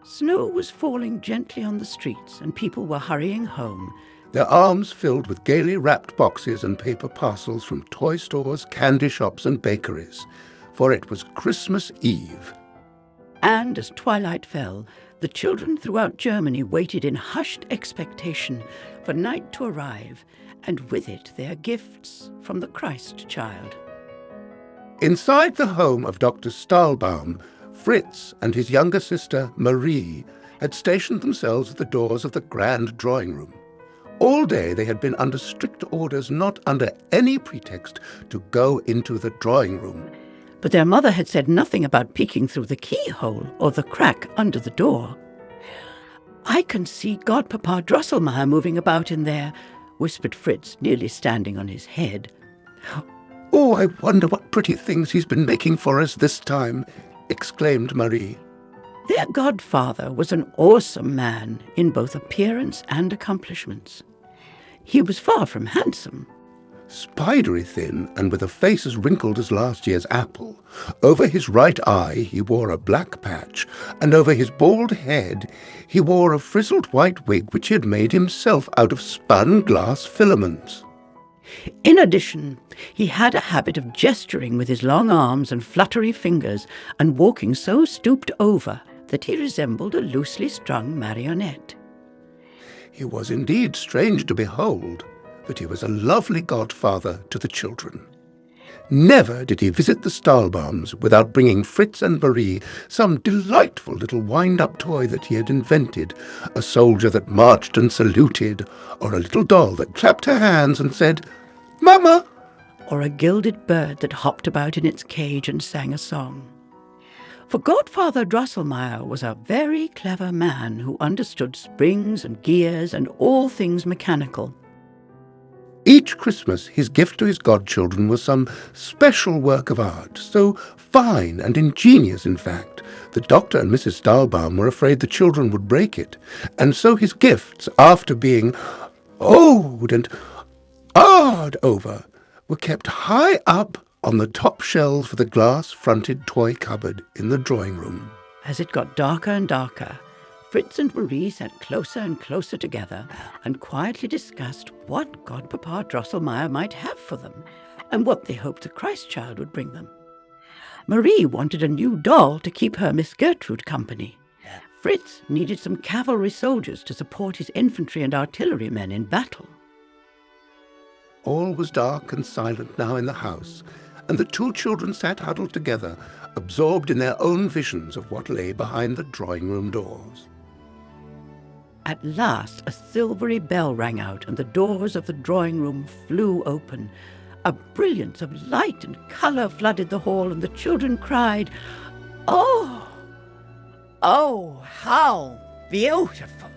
Snow was falling gently on the streets, and people were hurrying home, their arms filled with gaily wrapped boxes and paper parcels from toy stores, candy shops and bakeries, for it was Christmas Eve. And as twilight fell, the children throughout Germany waited in hushed expectation for night to arrive, and with it their gifts from the Christ child. Inside the home of Dr. Stahlbaum, Fritz and his younger sister, Marie, had stationed themselves at the doors of the grand drawing room. All day they had been under strict orders not under any pretext to go into the drawing room. But their mother had said nothing about peeking through the keyhole or the crack under the door. "I can see Godpapa Drosselmeyer moving about in there," whispered Fritz, nearly standing on his head. "Oh, I wonder what pretty things he's been making for us this time," exclaimed Marie. Their godfather was an awesome man in both appearance and accomplishments. He was far from handsome. Spidery thin and with a face as wrinkled as last year's apple. Over his right eye he wore a black patch, and over his bald head he wore a frizzled white wig which he had made himself out of spun glass filaments. In addition, he had a habit of gesturing with his long arms and fluttery fingers, and walking so stooped over that he resembled a loosely strung marionette. He was indeed strange to behold, but he was a lovely godfather to the children. Never did he visit the Stahlbaums without bringing Fritz and Marie some delightful little wind-up toy that he had invented, a soldier that marched and saluted, or a little doll that clapped her hands and said, "Mama!" or a gilded bird that hopped about in its cage and sang a song. For Godfather Drosselmeyer was a very clever man who understood springs and gears and all things mechanical. Each Christmas his gift to his godchildren was some special work of art, so fine and ingenious, in fact, that Dr. and Mrs. Stahlbaum were afraid the children would break it, and so his gifts, after being owed and awed over, were kept high up on the top shelves of the glass-fronted toy cupboard in the drawing room. As it got darker and darker, Fritz and Marie sat closer and closer together and quietly discussed what Godpapa Drosselmeyer might have for them and what they hoped the Christ child would bring them. Marie wanted a new doll to keep her Miss Gertrude company. Fritz needed some cavalry soldiers to support his infantry and artillery men in battle. All was dark and silent now in the house, and the two children sat huddled together, absorbed in their own visions of what lay behind the drawing-room doors. At last a silvery bell rang out, and the doors of the drawing-room flew open. A brilliance of light and colour flooded the hall, and the children cried, "Oh! Oh, how beautiful!"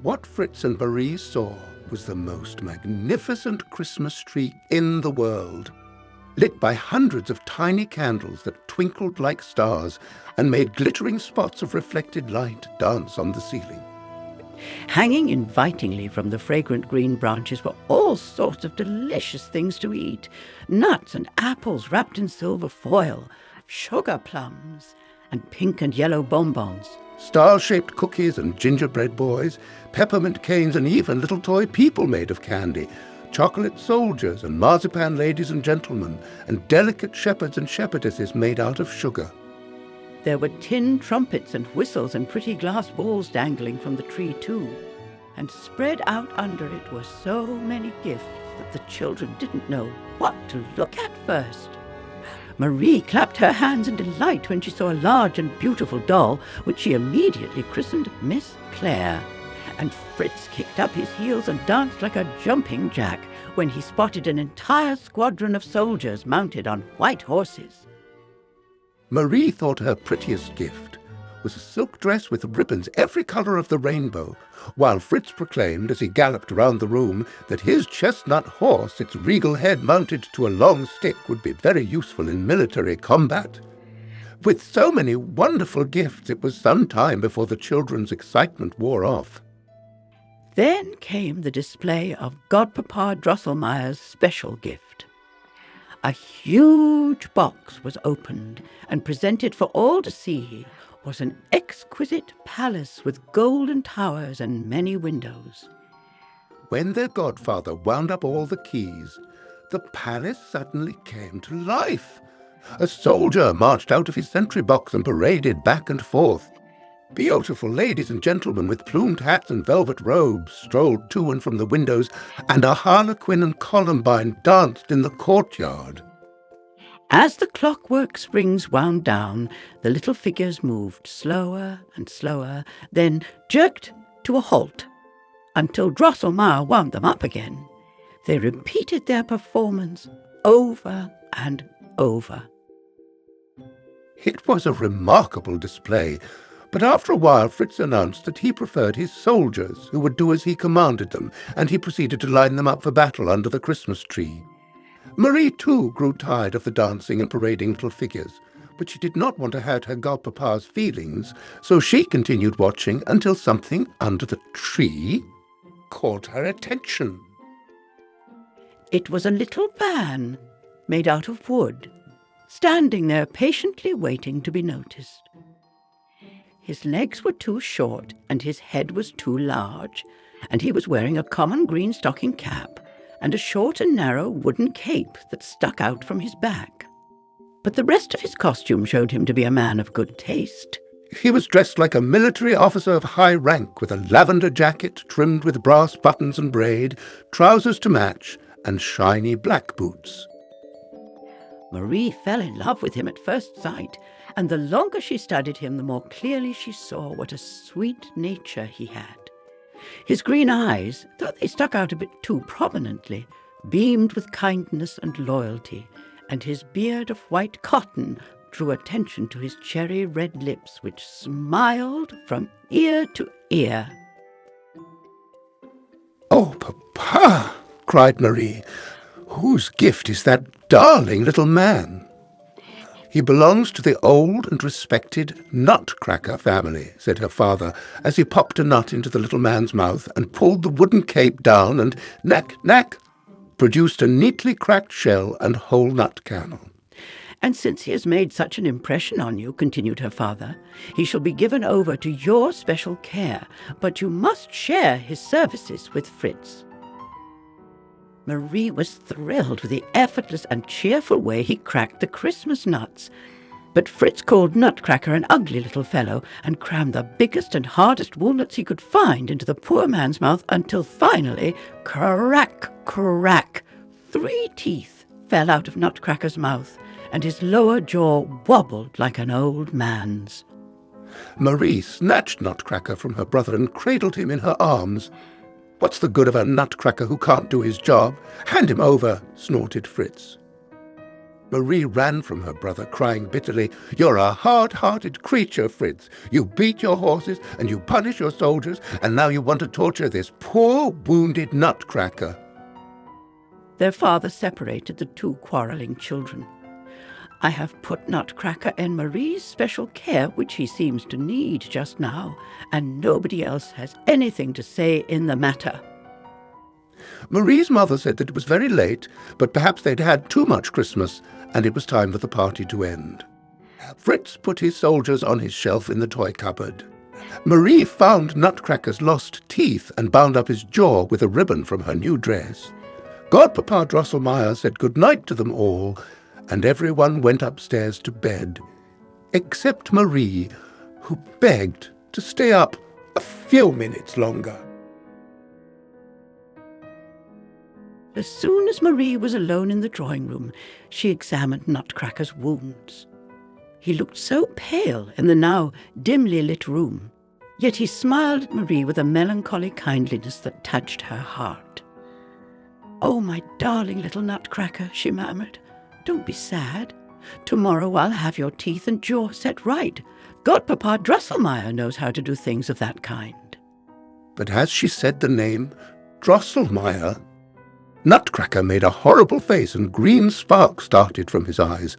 What Fritz and Marie saw was the most magnificent Christmas tree in the world, lit by hundreds of tiny candles that twinkled like stars and made glittering spots of reflected light dance on the ceiling. Hanging invitingly from the fragrant green branches were all sorts of delicious things to eat, nuts and apples wrapped in silver foil, sugar plums, and pink and yellow bonbons. Star-shaped cookies and gingerbread boys, peppermint canes, and even little toy people made of candy, chocolate soldiers and marzipan ladies and gentlemen, and delicate shepherds and shepherdesses made out of sugar. There were tin trumpets and whistles and pretty glass balls dangling from the tree too, and spread out under it were so many gifts that the children didn't know what to look at first. Marie clapped her hands in delight when she saw a large and beautiful doll, which she immediately christened Miss Clara. And Fritz kicked up his heels and danced like a jumping jack when he spotted an entire squadron of soldiers mounted on white horses. Marie thought her prettiest gift was a silk dress with ribbons every colour of the rainbow, while Fritz proclaimed as he galloped round the room that his chestnut horse, its regal head mounted to a long stick, would be very useful in military combat. With so many wonderful gifts, it was some time before the children's excitement wore off. Then came the display of Godpapa Drosselmeyer's special gift. A huge box was opened and presented for all to see was an exquisite palace with golden towers and many windows. When their godfather wound up all the keys, the palace suddenly came to life. A soldier marched out of his sentry box and paraded back and forth. Beautiful ladies and gentlemen with plumed hats and velvet robes strolled to and from the windows, and a harlequin and columbine danced in the courtyard. As the clockwork springs wound down, the little figures moved slower and slower, then jerked to a halt, until Drosselmeyer wound them up again. They repeated their performance over and over. It was a remarkable display, but after a while Fritz announced that he preferred his soldiers, who would do as he commanded them, and he proceeded to line them up for battle under the Christmas tree. Marie, too, grew tired of the dancing and parading little figures, but she did not want to hurt her godpapa's feelings, so she continued watching until something under the tree caught her attention. It was a little man made out of wood, standing there patiently waiting to be noticed. His legs were too short and his head was too large, and he was wearing a common green stocking cap and a short and narrow wooden cape that stuck out from his back. But the rest of his costume showed him to be a man of good taste. He was dressed like a military officer of high rank, with a lavender jacket trimmed with brass buttons and braid, trousers to match, and shiny black boots. Marie fell in love with him at first sight, and the longer she studied him, the more clearly she saw what a sweet nature he had. His green eyes, though they stuck out a bit too prominently, beamed with kindness and loyalty, and his beard of white cotton drew attention to his cherry-red lips, which smiled from ear to ear. "Oh, Papa!" cried Marie. "Whose gift is that darling little man?" "He belongs to the old and respected Nutcracker family," said her father, as he popped a nut into the little man's mouth and pulled the wooden cape down and, knack, knack, produced a neatly cracked shell and whole nut kernel. "And since he has made such an impression on you," continued her father, "he shall be given over to your special care, but you must share his services with Fritz." Marie was thrilled with the effortless and cheerful way he cracked the Christmas nuts. But Fritz called Nutcracker an ugly little fellow and crammed the biggest and hardest walnuts he could find into the poor man's mouth until finally, crack, crack, 3 teeth fell out of Nutcracker's mouth, and his lower jaw wobbled like an old man's. Marie snatched Nutcracker from her brother and cradled him in her arms. "What's the good of a Nutcracker who can't do his job? Hand him over," snorted Fritz. Marie ran from her brother, crying bitterly, "You're a hard-hearted creature, Fritz. You beat your horses and you punish your soldiers, and now you want to torture this poor, wounded Nutcracker." Their father separated the 2 quarrelling children. "I have put Nutcracker in Marie's special care, which he seems to need just now, and nobody else has anything to say in the matter." Marie's mother said that it was very late, but perhaps they'd had too much Christmas, and it was time for the party to end. Fritz put his soldiers on his shelf in the toy cupboard. Marie found Nutcracker's lost teeth and bound up his jaw with a ribbon from her new dress. Godpapa Drosselmeyer said good night to them all, and everyone went upstairs to bed, except Marie, who begged to stay up a few minutes longer. As soon as Marie was alone in the drawing-room, she examined Nutcracker's wounds. He looked so pale in the now dimly lit room, yet he smiled at Marie with a melancholy kindliness that touched her heart. "Oh, my darling little Nutcracker," she murmured, "don't be sad. Tomorrow I'll have your teeth and jaw set right. Godpapa Drosselmeyer knows how to do things of that kind." But as she said the name, Drosselmeyer, Nutcracker made a horrible face and green sparks started from his eyes.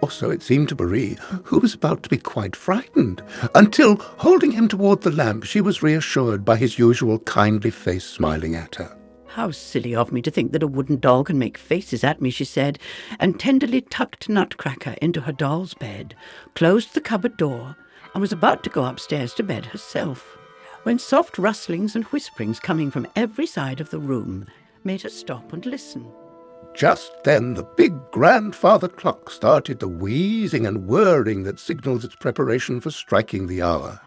Or so it seemed to Marie, who was about to be quite frightened, until, holding him toward the lamp, she was reassured by his usual kindly face smiling at her. "How silly of me to think that a wooden doll can make faces at me," she said, and tenderly tucked Nutcracker into her doll's bed, closed the cupboard door, and was about to go upstairs to bed herself, when soft rustlings and whisperings coming from every side of the room made her stop and listen. Just then the big grandfather clock started the wheezing and whirring that signals its preparation for striking the hour.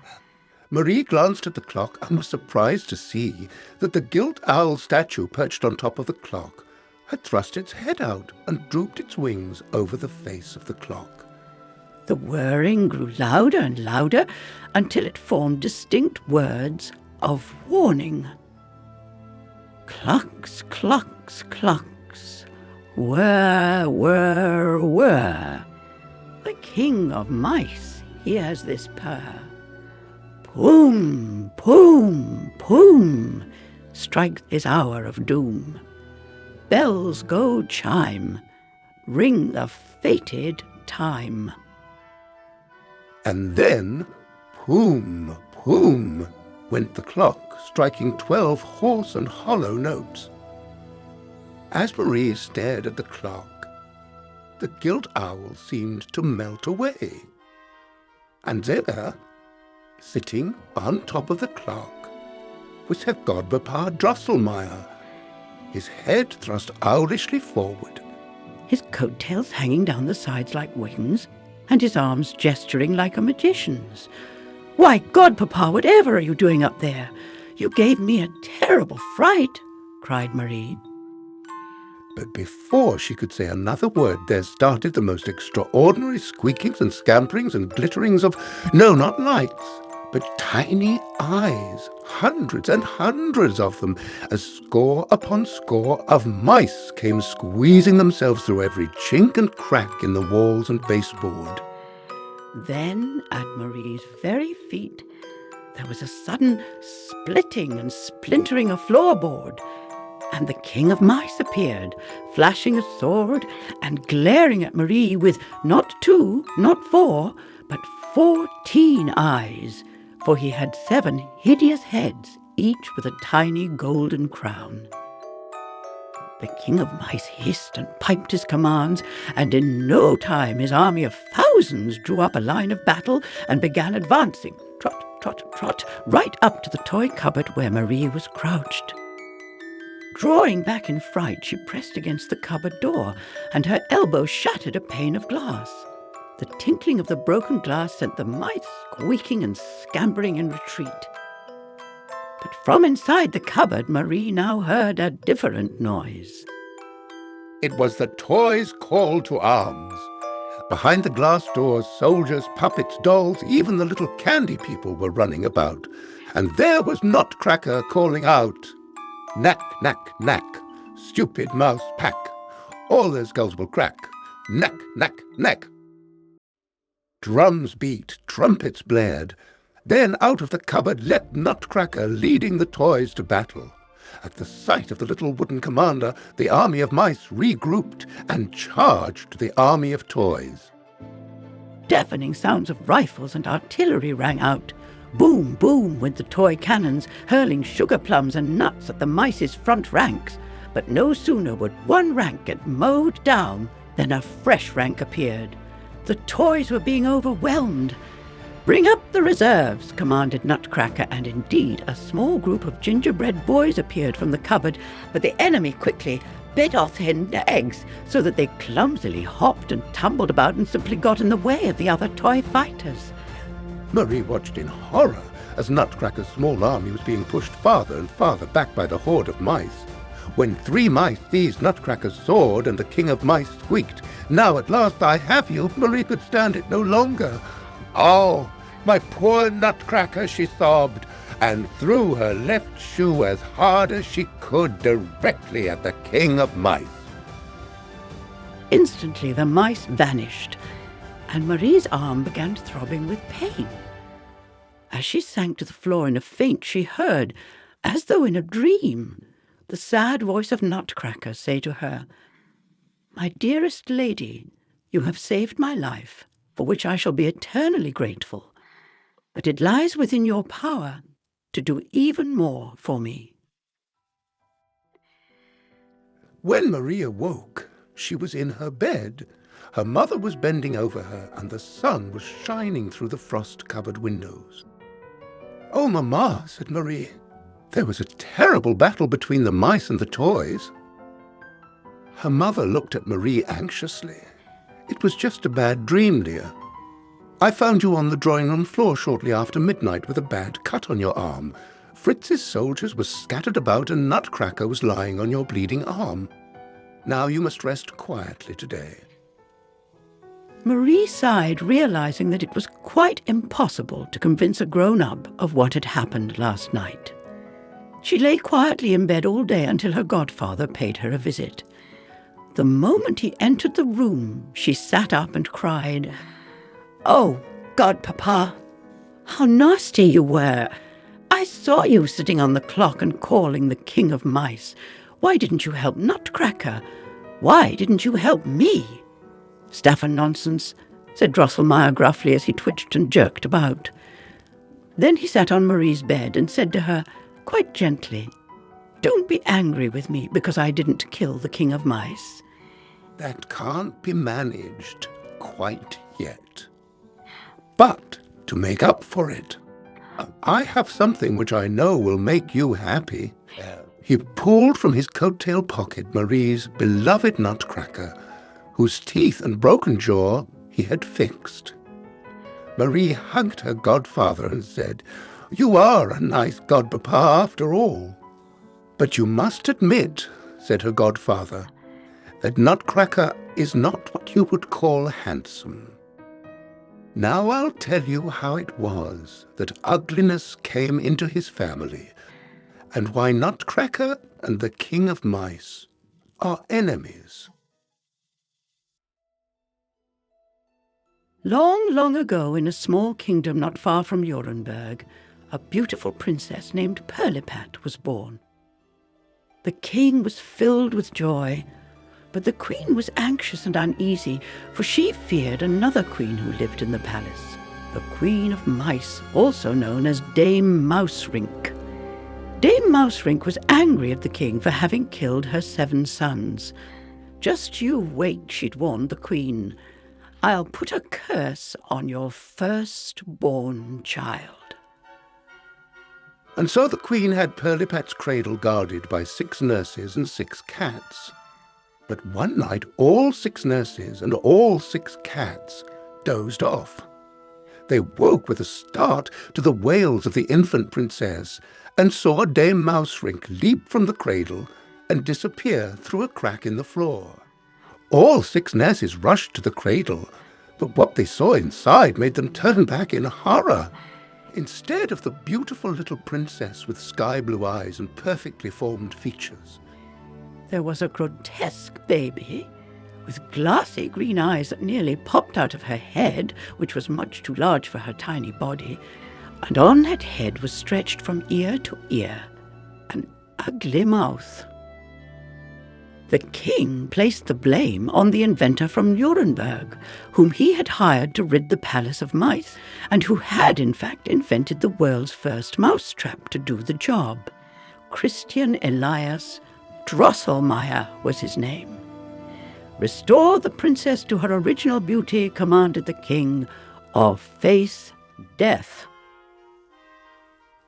Marie glanced at the clock and was surprised to see that the gilt owl statue perched on top of the clock had thrust its head out and drooped its wings over the face of the clock. The whirring grew louder and louder until it formed distinct words of warning. Clucks, clucks, clucks, whir, whir, whir. The king of mice hears this purr. Poom, poom, poom, strikes his hour of doom. Bells go chime, ring the fated time. And then, poom, poom, went the clock, striking 12 hoarse and hollow notes. As Marie stared at the clock, the gilt owl seemed to melt away. And there, sitting on top of the clock, was Herr Godpapa Drosselmeyer, his head thrust owlishly forward, his coat-tails hanging down the sides like wings, and his arms gesturing like a magician's. "Why, Godpapa, whatever are you doing up there? You gave me a terrible fright," cried Marie. But before she could say another word, there started the most extraordinary squeakings and scamperings and glitterings of, no, not lights, but tiny eyes, hundreds and hundreds of them, as score upon score of mice came squeezing themselves through every chink and crack in the walls and baseboard. Then, at Marie's very feet, there was a sudden splitting and splintering of floorboard, and the king of mice appeared, flashing a sword and glaring at Marie with not 2, not 4, but 14 eyes, for he had 7 hideous heads, each with a tiny golden crown. The king of mice hissed and piped his commands, and in no time his army of thousands drew up a line of battle and began advancing, trot, trot, trot, right up to the toy cupboard where Marie was crouched. Drawing back in fright, she pressed against the cupboard door, and her elbow shattered a pane of glass. The tinkling of the broken glass sent the mice squeaking and scampering in retreat. But from inside the cupboard, Marie now heard a different noise. It was the toys' call to arms. Behind the glass doors, soldiers, puppets, dolls, even the little candy people were running about. And there was Nutcracker calling out, "Knack, knack, knack, stupid mouse pack. All their skulls will crack. Knack, knack, knack." Drums beat, trumpets blared. Then out of the cupboard leapt Nutcracker, leading the toys to battle. At the sight of the little wooden commander, the army of mice regrouped and charged the army of toys. Deafening sounds of rifles and artillery rang out. Boom, boom went the toy cannons, hurling sugar plums and nuts at the mice's front ranks. But no sooner would one rank get mowed down than a fresh rank appeared. The toys were being overwhelmed. "Bring up the reserves," commanded Nutcracker, and indeed a small group of gingerbread boys appeared from the cupboard, but the enemy quickly bit off hen eggs so that they clumsily hopped and tumbled about and simply got in the way of the other toy fighters. Marie watched in horror as Nutcracker's small army was being pushed farther and farther back by the horde of mice. When 3 mice seized Nutcracker's sword and the king of mice squeaked, "Now at last I have you," Marie could stand it no longer. "Oh, my poor Nutcracker," she sobbed, and threw her left shoe as hard as she could directly at the king of mice. Instantly the mice vanished, and Marie's arm began throbbing with pain. As she sank to the floor in a faint, she heard, as though in a dream, the sad voice of Nutcracker say to her, "My dearest lady, you have saved my life, for which I shall be eternally grateful. But it lies within your power to do even more for me." When Marie awoke, She was in her bed. Her mother was bending over her, and the sun was shining through the frost-covered windows. "Oh, Mamma," said Marie, "there was a terrible battle between the mice and the toys." Her mother looked at Marie anxiously. "It was just a bad dream, dear. I found you on the drawing-room floor shortly after midnight with a bad cut on your arm. Fritz's soldiers were scattered about and Nutcracker was lying on your bleeding arm. Now you must rest quietly today." Marie sighed, realizing that it was quite impossible to convince a grown-up of what had happened last night. She lay quietly in bed all day until her godfather paid her a visit. The moment he entered the room, she sat up and cried, "Oh, Godpapa, how nasty you were! I saw you sitting on the clock and calling the King of Mice. Why didn't you help Nutcracker? Why didn't you help me?" "Stuff and nonsense," said Drosselmeyer gruffly as he twitched and jerked about. Then he sat on Marie's bed and said to her, quite gently, "Don't be angry with me because I didn't kill the King of Mice." "That can't be managed quite yet. But to make up for it, I have something which I know will make you happy." He pulled from his coat-tail pocket Marie's beloved Nutcracker, whose teeth and broken jaw he had fixed. Marie hugged her godfather and said, "You are a nice godpapa after all." "But you must admit," said her godfather, "that Nutcracker is not what you would call handsome. Now I'll tell you how it was that ugliness came into his family, and why Nutcracker and the King of Mice are enemies." Long, long ago, in a small kingdom not far from Nuremberg, a beautiful princess named Pirlipat was born. The king was filled with joy, but the queen was anxious and uneasy, for she feared another queen who lived in the palace, the Queen of Mice, also known as Dame Mouserink. Dame Mouserink was angry at the king for having killed her 7 sons. "Just you wait," she'd warned the queen. "I'll put a curse on your first-born child." And so the queen had Pirlipat's cradle guarded by 6 nurses and 6 cats. But one night all 6 nurses and all 6 cats dozed off. They woke with a start to the wails of the infant princess and saw Dame Mouserink leap from the cradle and disappear through a crack in the floor. All 6 nurses rushed to the cradle, but what they saw inside made them turn back in horror. Instead of the beautiful little princess with sky-blue eyes and perfectly formed features, there was a grotesque baby with glassy green eyes that nearly popped out of her head, which was much too large for her tiny body, and on that head was stretched from ear to ear an ugly mouth. The king placed the blame on the inventor from Nuremberg, whom he had hired to rid the palace of mice, and who had in fact invented the world's first mousetrap to do the job. Christian Elias Drosselmeyer was his name. "Restore the princess to her original beauty," commanded the king, "or face death."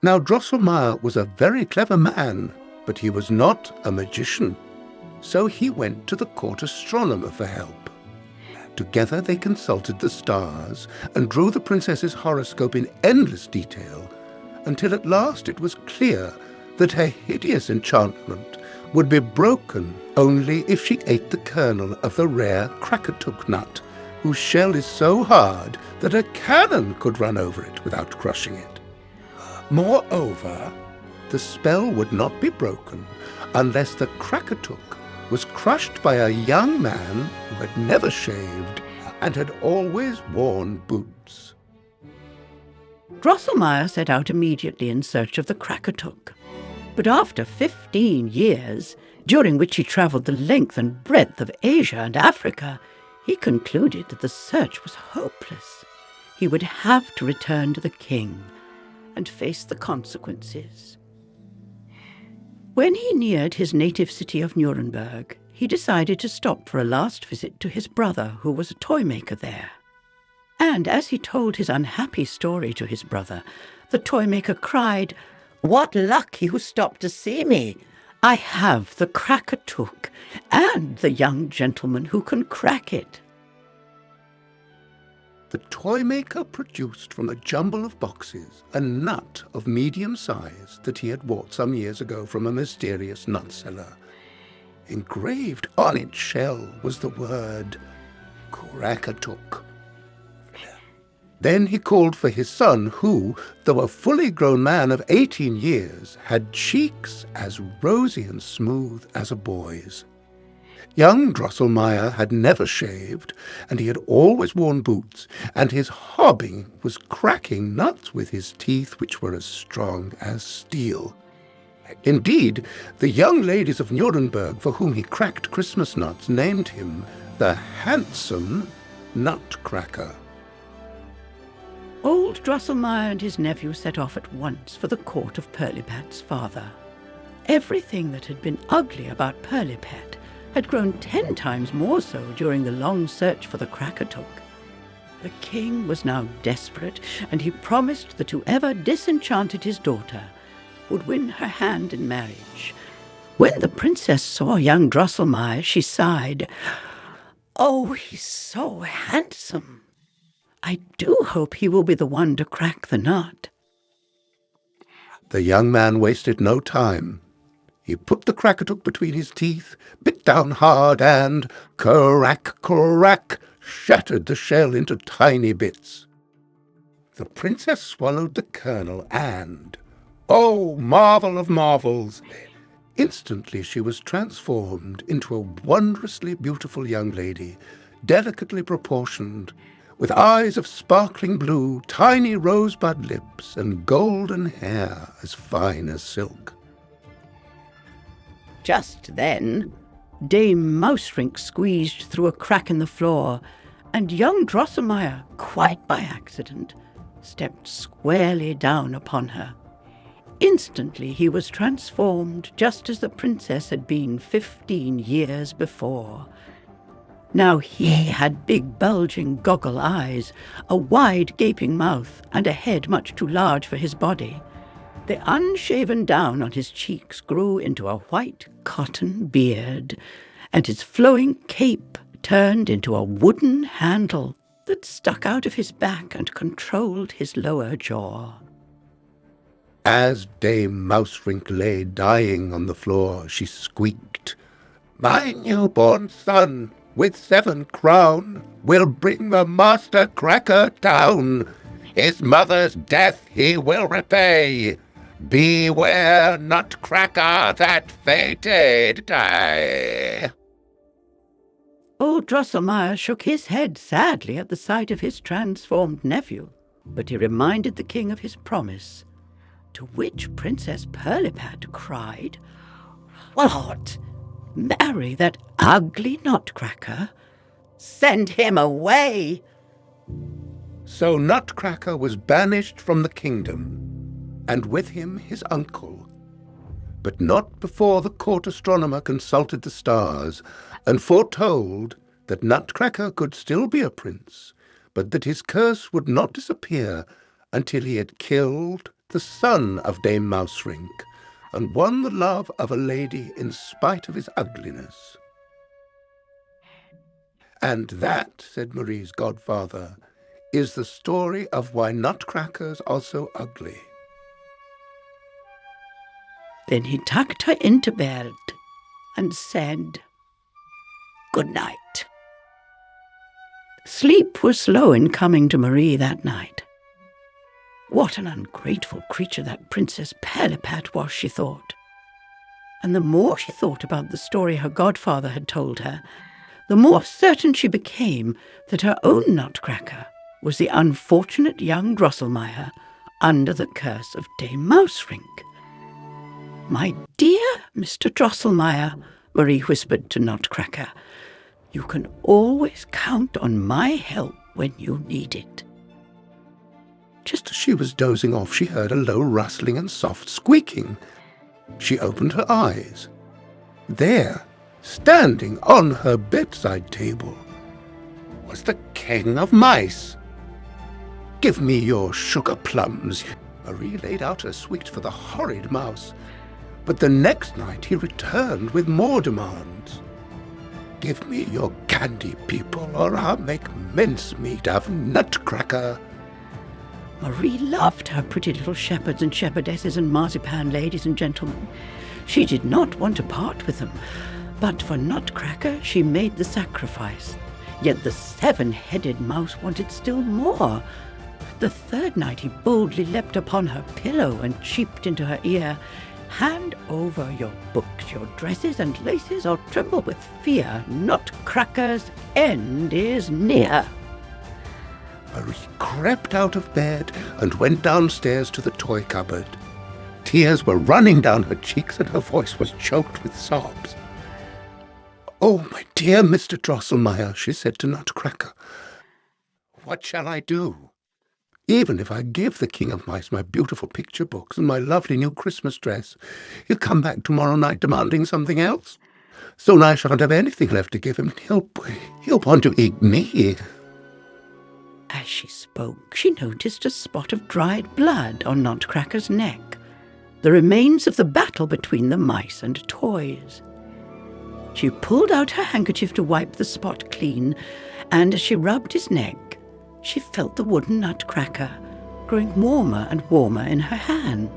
Now Drosselmeyer was a very clever man, but he was not a magician. So he went to the court astronomer for help. Together they consulted the stars and drew the princess's horoscope in endless detail, until at last it was clear that her hideous enchantment would be broken only if she ate the kernel of the rare Krakatuk nut, whose shell is so hard that a cannon could run over it without crushing it. Moreover, the spell would not be broken unless the Krakatuk was crushed by a young man who had never shaved and had always worn boots. Drosselmeyer set out immediately in search of the Krakatuk. But after 15 years, during which he travelled the length and breadth of Asia and Africa, he concluded that the search was hopeless. He would have to return to the king and face the consequences. When he neared his native city of Nuremberg, he decided to stop for a last visit to his brother, who was a toy maker there. And as he told his unhappy story to his brother, the toy maker cried, "What luck you stopped to see me! I have the crack-a-took and the young gentleman who can crack it." The toy maker produced from a jumble of boxes a nut of medium size that he had bought some years ago from a mysterious nut seller. Engraved on its shell was the word crack-a-took. Then he called for his son, who, though a fully grown man of 18 years, had cheeks as rosy and smooth as a boy's. Young Drosselmeyer had never shaved, and he had always worn boots, and his hobby was cracking nuts with his teeth, which were as strong as steel. Indeed, the young ladies of Nuremberg, for whom he cracked Christmas nuts, named him the handsome Nutcracker. Old Drosselmeyer and his nephew set off at once for the court of Pirlipat's father. Everything that had been ugly about Pirlipat had grown 10 times more so during the long search for the crack-a-took. The king was now desperate, and he promised that whoever disenchanted his daughter would win her hand in marriage. When the princess saw young Drosselmeyer, she sighed, "Oh, he's so handsome. I do hope he will be the one to crack the nut." The young man wasted no time. He put the crack-a-took between his teeth, bit down hard, and crack, crack, shattered the shell into tiny bits. The princess swallowed the kernel and, oh, marvel of marvels! Instantly she was transformed into a wondrously beautiful young lady, delicately proportioned, with eyes of sparkling blue, tiny rosebud lips, and golden hair as fine as silk. Just then, Dame Mouserink squeezed through a crack in the floor, and young Drosselmeyer, quite by accident, stepped squarely down upon her. Instantly he was transformed, just as the princess had been 15 years before. Now he had big bulging goggle eyes, a wide gaping mouth, and a head much too large for his body. The unshaven down on his cheeks grew into a white cotton beard, and his flowing cape turned into a wooden handle that stuck out of his back and controlled his lower jaw. As Dame Mouserink lay dying on the floor, she squeaked, "My newborn son, with 7 crown, will bring the master cracker down. His mother's death he will repay. Beware, Nutcracker, that fated day." Old Drosselmeyer shook his head sadly at the sight of his transformed nephew, but he reminded the king of his promise, to which Princess Pirlipat cried, "What? Marry that ugly Nutcracker? Send him away!" So Nutcracker was banished from the kingdom, and with him his uncle. But not before the court astronomer consulted the stars and foretold that Nutcracker could still be a prince, but that his curse would not disappear until he had killed the son of Dame Mouserink and won the love of a lady in spite of his ugliness. And that, said Marie's godfather, is the story of why Nutcrackers are so ugly. Then he tucked her into bed and said, "Good night." Sleep was slow in coming to Marie that night. What an ungrateful creature that Princess Pirlipat was, she thought. And the more she thought about the story her godfather had told her, the more certain she became that her own Nutcracker was the unfortunate young Drosselmeyer under the curse of Dame Mouserink. "My dear Mr. Drosselmeyer," Marie whispered to Nutcracker, "you can always count on my help when you need it." Just as she was dozing off, she heard a low rustling and soft squeaking. She opened her eyes. There, Standing on her bedside table was the King of Mice. "Give me your sugar plums." Marie laid out her sweet for the horrid mouse, but the next night he returned with more demands. "Give me your candy, people, or I'll make mincemeat of Nutcracker." Marie loved her pretty little shepherds and shepherdesses and marzipan ladies and gentlemen. She did not want to part with them, but for Nutcracker she made the sacrifice. Yet the seven-headed mouse wanted still more. The third night he boldly leapt upon her pillow and cheeped into her ear. "Hand over your books, your dresses and laces, or tremble with fear. Nutcracker's end is near." Marie crept out of bed and went downstairs to the toy cupboard. Tears were running down her cheeks and her voice was choked with sobs. "Oh, my dear Mr. Drosselmeyer," she said to Nutcracker, "what shall I do? Even if I give the King of Mice my beautiful picture books and my lovely new Christmas dress, he'll come back tomorrow night demanding something else. Soon I shan't have anything left to give him. He'll want to eat me." As she spoke, she noticed a spot of dried blood on Nutcracker's neck, the remains of the battle between the mice and toys. She pulled out her handkerchief to wipe the spot clean, and as she rubbed his neck, she felt the wooden Nutcracker growing warmer and warmer in her hands.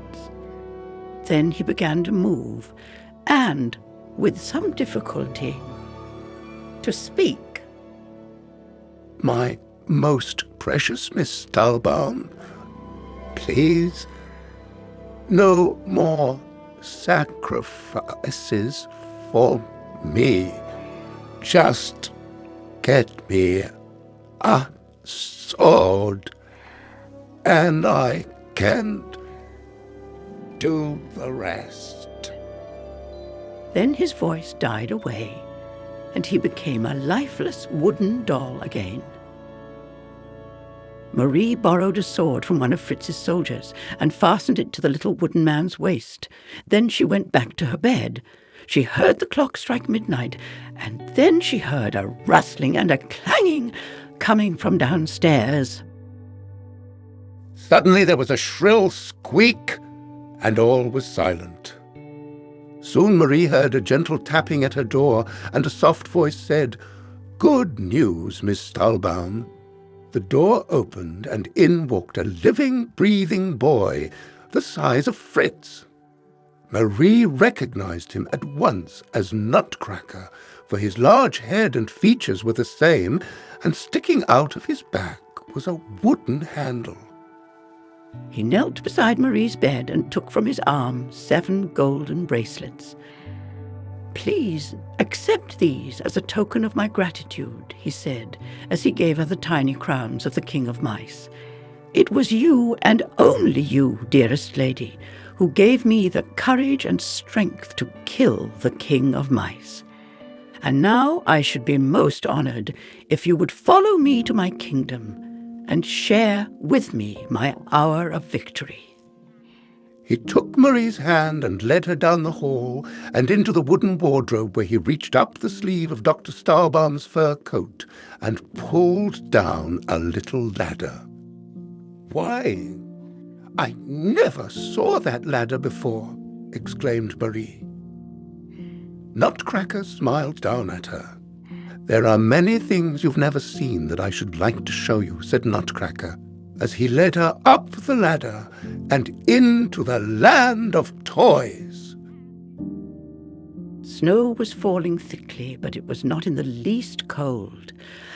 Then he began to move, and, with some difficulty, to speak. "My most precious Miss Stahlbaum, please, no more sacrifices for me. Just get me a sword, and I can do the rest." Then his voice died away, and he became a lifeless wooden doll again. Marie borrowed a sword from one of Fritz's soldiers and fastened it to the little wooden man's waist. Then she went back to her bed. She heard the clock strike midnight, and then she heard a rustling and a clanging coming from downstairs. Suddenly there was a shrill squeak, and all was silent. Soon Marie heard a gentle tapping at her door, and a soft voice said, "Good news, Miss Stahlbaum." The door opened, and in walked a living, breathing boy, the size of Fritz. Marie recognized him at once as Nutcracker, for his large head and features were the same, and sticking out of his back was a wooden handle. He knelt beside Marie's bed and took from his arm 7 golden bracelets. "Please accept these as a token of my gratitude," he said, as he gave her the tiny crowns of the King of Mice. "It was you, and only you, dearest lady, who gave me the courage and strength to kill the King of Mice. And now I should be most honored if you would follow me to my kingdom and share with me my hour of victory." He took Marie's hand and led her down the hall and into the wooden wardrobe, where he reached up the sleeve of Dr. Stahlbaum's fur coat and pulled down a little ladder. "Why, I never saw that ladder before," exclaimed Marie. Nutcracker smiled down at her. "There are many things you've never seen that I should like to show you," said Nutcracker, as he led her up the ladder and into the land of toys. Snow was falling thickly, but it was not in the least cold,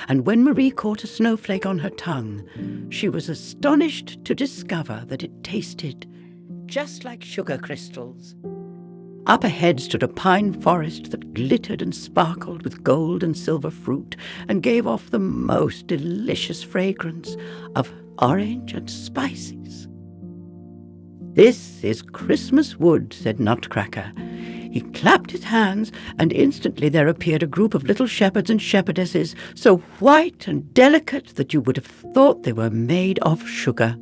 and when Marie caught a snowflake on her tongue, she was astonished to discover that it tasted just like sugar crystals. Up ahead stood a pine forest that glittered and sparkled with gold and silver fruit and gave off the most delicious fragrance of orange and spices. "This is Christmas wood," said Nutcracker. He clapped his hands, and instantly there appeared a group of little shepherds and shepherdesses, so white and delicate that you would have thought they were made of sugar.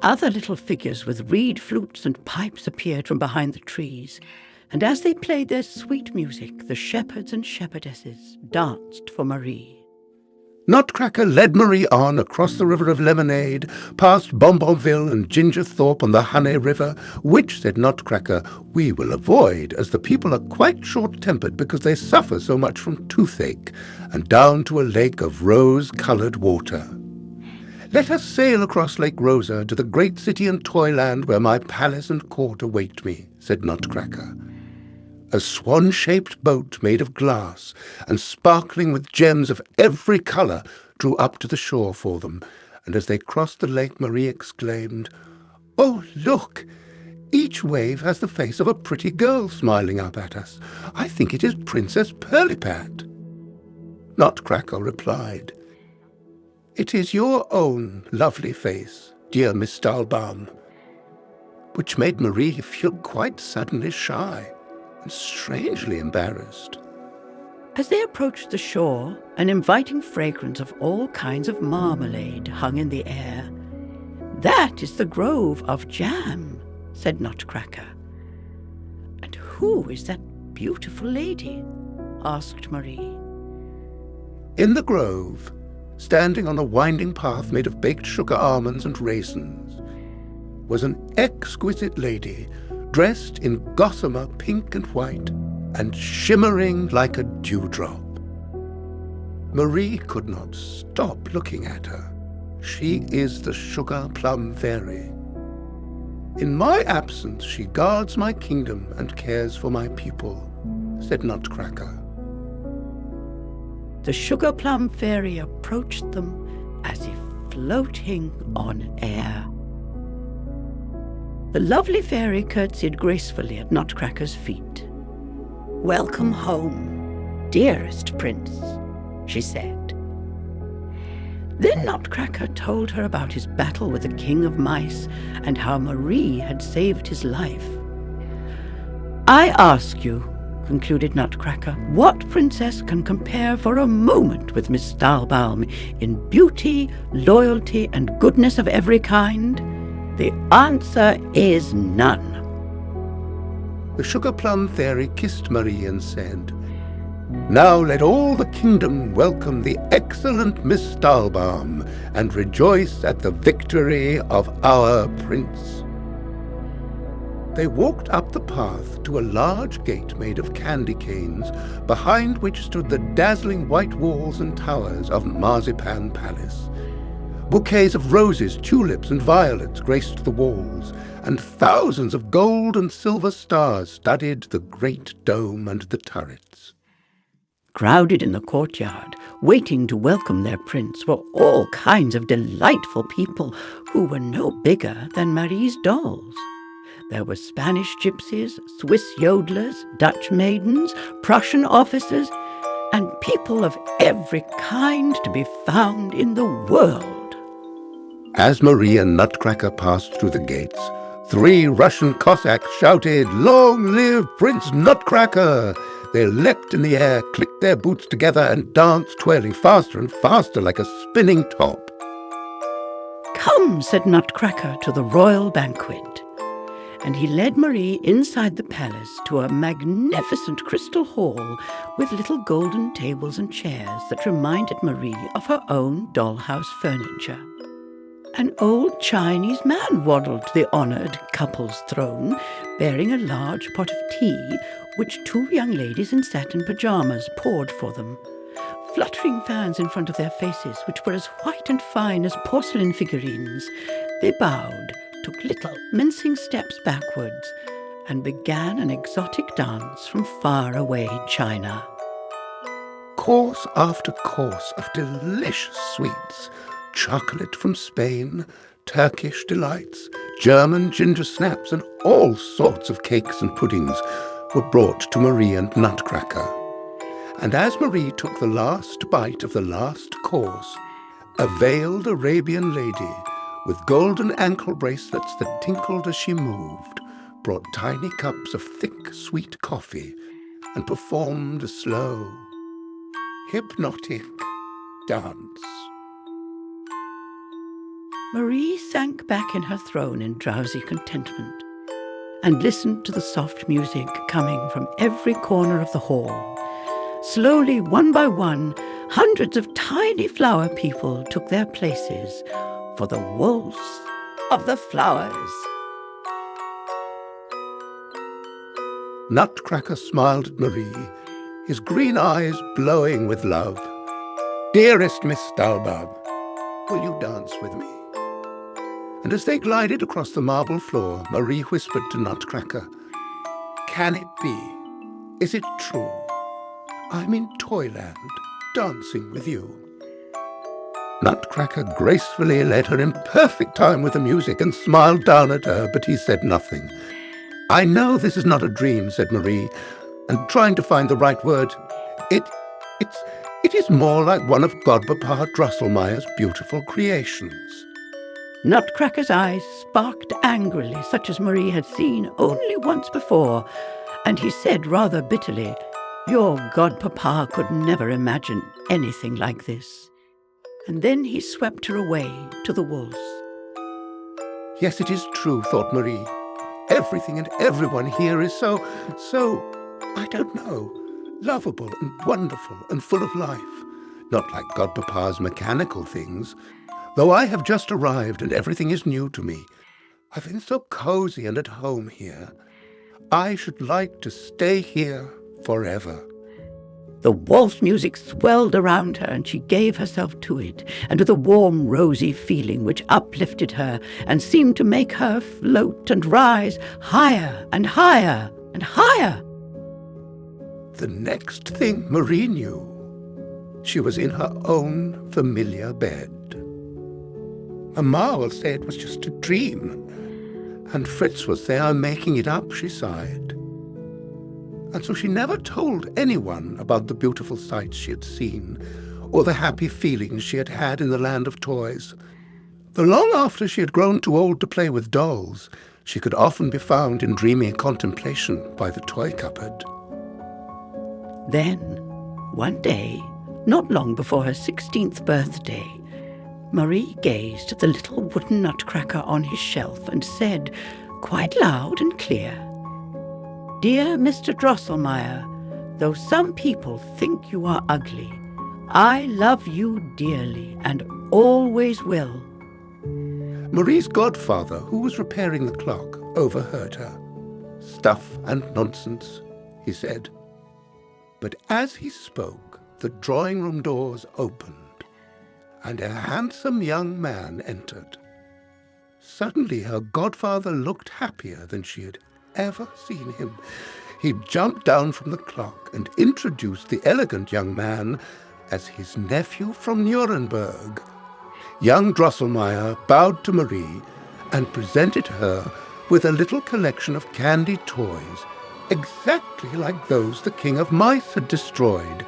Other little figures with reed flutes and pipes appeared from behind the trees. And as they played their sweet music, the shepherds and shepherdesses danced for Marie. Nutcracker led Marie on across the River of Lemonade, past Bonbonville and Gingerthorpe on the Honey River, which, said Nutcracker, we will avoid, as the people are quite short-tempered because they suffer so much from toothache, and down to a lake of rose-coloured water. Let us sail across Lake Rosa to the great city and toyland where my palace and court await me, said Nutcracker. A swan-shaped boat made of glass and sparkling with gems of every colour drew up to the shore for them, and as they crossed the lake, Marie exclaimed, "Oh, look! Each wave has the face of a pretty girl smiling up at us. I think it is Princess Pirlipat." Nutcracker replied, "It is your own lovely face, dear Miss Stahlbaum," which made Marie feel quite suddenly shy and strangely embarrassed. As they approached the shore, an inviting fragrance of all kinds of marmalade hung in the air. "That is the Grove of Jam," said Nutcracker. "And who is that beautiful lady?" asked Marie. In the grove, standing on a winding path made of baked sugar almonds and raisins, was an exquisite lady dressed in gossamer pink and white and shimmering like a dewdrop. Marie could not stop looking at her. She is the Sugar Plum Fairy. In my absence she guards my kingdom and cares for my people, said Nutcracker. The Sugar Plum Fairy approached them as if floating on air. The lovely fairy curtsied gracefully at Nutcracker's feet. "Welcome home, dearest prince," she said. Then Nutcracker told her about his battle with the King of Mice and how Marie had saved his life. "I ask you," concluded Nutcracker, "what princess can compare for a moment with Miss Stahlbaum in beauty, loyalty, and goodness of every kind? The answer is none." The Sugar Plum Fairy kissed Marie and said, "Now let all the kingdom welcome the excellent Miss Stahlbaum and rejoice at the victory of our prince." They walked up the path to a large gate made of candy canes, behind which stood the dazzling white walls and towers of Marzipan Palace. Bouquets of roses, tulips, and violets graced the walls, and thousands of gold and silver stars studded the great dome and the turrets. Crowded in the courtyard, waiting to welcome their prince, were all kinds of delightful people who were no bigger than Marie's dolls. There were Spanish gypsies, Swiss yodelers, Dutch maidens, Prussian officers, and people of every kind to be found in the world. As Marie and Nutcracker passed through the gates, 3 Russian Cossacks shouted, "Long live Prince Nutcracker!" They leapt in the air, clicked their boots together, and danced, twirling faster and faster like a spinning top. "Come," said Nutcracker to the royal banquet. And he led Marie inside the palace to a magnificent crystal hall with little golden tables and chairs that reminded Marie of her own dollhouse furniture. An old Chinese man waddled to the honoured couple's throne, bearing a large pot of tea, which 2 young ladies in satin pyjamas poured for them. Fluttering fans in front of their faces, which were as white and fine as porcelain figurines, they bowed, took little mincing steps backwards, and began an exotic dance from far-away China. Course after course of delicious sweets, chocolate from Spain, Turkish delights, German ginger snaps, and all sorts of cakes and puddings were brought to Marie and Nutcracker. And as Marie took the last bite of the last course, a veiled Arabian lady with golden ankle bracelets that tinkled as she moved brought tiny cups of thick, sweet coffee and performed a slow, hypnotic dance. Marie sank back in her throne in drowsy contentment. and listened to the soft music coming from every corner of the hall. Slowly, one by one, hundreds of tiny flower people took their places for the waltz of the flowers. Nutcracker smiled at Marie, his green eyes glowing with love. "Dearest Miss Stahlbaum, will you dance with me?" And as they glided across the marble floor, Marie whispered to Nutcracker, "Can it be? Is it true? I'm in Toyland, dancing with you." Nutcracker gracefully led her in perfect time with the music and smiled down at her, but he said nothing. "I know this is not a dream," said Marie, and trying to find the right word, It is more like one of Godpapa Drosselmeyer's beautiful creations." Nutcracker's eyes sparked angrily, such as Marie had seen only once before, and he said rather bitterly, "Your godpapa could never imagine anything like this." And then he swept her away to the waltz. "Yes, it is true," thought Marie. "Everything and everyone here is so, I don't know, lovable and wonderful and full of life. Not like Godpapa's mechanical things. Though I have just arrived and everything is new to me, I've been so cozy and at home here. I should like to stay here forever." The waltz music swelled around her, and she gave herself to it, and with a warm, rosy feeling which uplifted her and seemed to make her float and rise higher and higher and higher. The next thing Marie knew, she was in her own familiar bed. "Mamma will say it was just a dream, and Fritz will say I'm making it up," she sighed. And so she never told anyone about the beautiful sights she had seen, or the happy feelings she had had in the land of toys. Though long after she had grown too old to play with dolls, she could often be found in dreamy contemplation by the toy cupboard. Then, one day, not long before her 16th birthday, Marie gazed at the little wooden nutcracker on his shelf and said, quite loud and clear, "Dear Mr. Drosselmeyer, though some people think you are ugly, I love you dearly and always will." Marie's godfather, who was repairing the clock, overheard her. "Stuff and nonsense," he said. But as he spoke, the drawing-room doors opened, and a handsome young man entered. Suddenly her godfather looked happier than she had ever seen him. He jumped down from the clock and introduced the elegant young man as his nephew from Nuremberg. Young Drosselmeyer bowed to Marie and presented her with a little collection of candy toys, exactly like those the King of Mice had destroyed,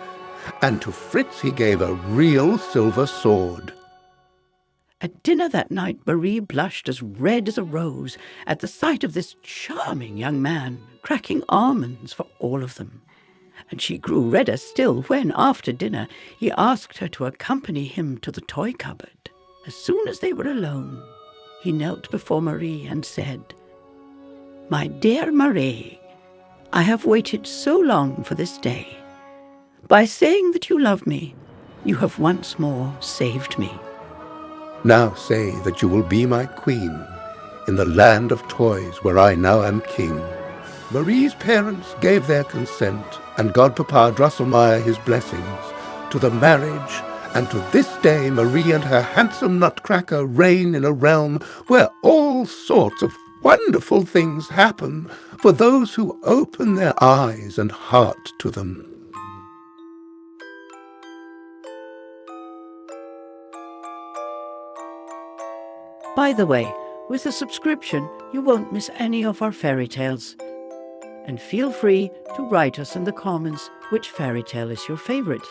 and to Fritz he gave a real silver sword. At dinner that night, Marie blushed as red as a rose at the sight of this charming young man, cracking almonds for all of them. And she grew redder still when, after dinner, he asked her to accompany him to the toy cupboard. As soon as they were alone, he knelt before Marie and said, "My dear Marie, I have waited so long for this day. By saying that you love me, you have once more saved me. Now say that you will be my queen in the land of toys where I now am king." Marie's parents gave their consent, and Godpapa Drosselmeyer his blessings, to the marriage, and to this day Marie and her handsome Nutcracker reign in a realm where all sorts of wonderful things happen for those who open their eyes and heart to them. By the way, with a subscription, you won't miss any of our fairy tales. And feel free to write us in the comments which fairy tale is your favorite.